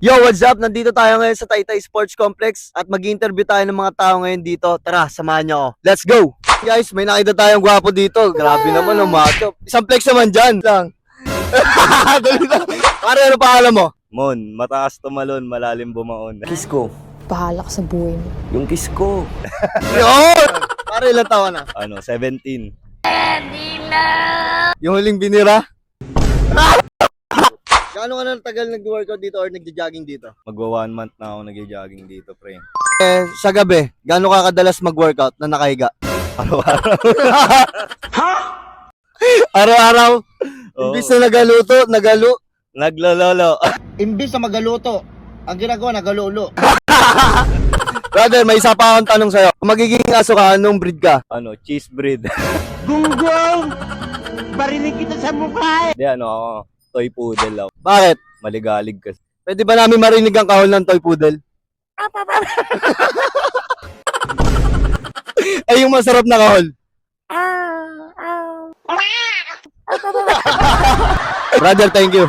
Yo, what's up? Nandito tayo ngayon sa Taytay Sports Complex at mag-interview tayo ng mga tao ngayon dito. Tara, samahan niyo ako. Let's go! Guys, may nakita tayong gwapo dito. Grabe naman, macho. Isang flex naman dyan lang. Dali lang. Pare, ano pangalan mo? Mon, mataas tumalon, malalim bumaon. Kiss ko. Bahala ka sa buhay mo. Yung kiss ko. Yun! Pare, ilang taon na? 17. Yung huling binira? Gaano ka na tagal nag-workout dito or nag-jogging dito? Magwa 1 month na ako nag-jogging dito, pre. Sa gabi, gaano ka kadalas mag-workout na nakahiga? Araw-araw. Araw-araw? Oo. Imbis na nagalo. Naglololo. Imbis na magaluto, ang ginagawa nagalulo. Brother, may isa pa akong tanong sa'yo. Kung magiging aso ka, anong breed ka? Cheese breed. Gunggong! Barinig kita sa mukha eh! Hindi, ako, toy poodle ako. Bakit? Maligalig kasi. Pwede ba namin marinig ang kahol ng toy poodle? Ay, yung masarap na kahol. Brother, thank you.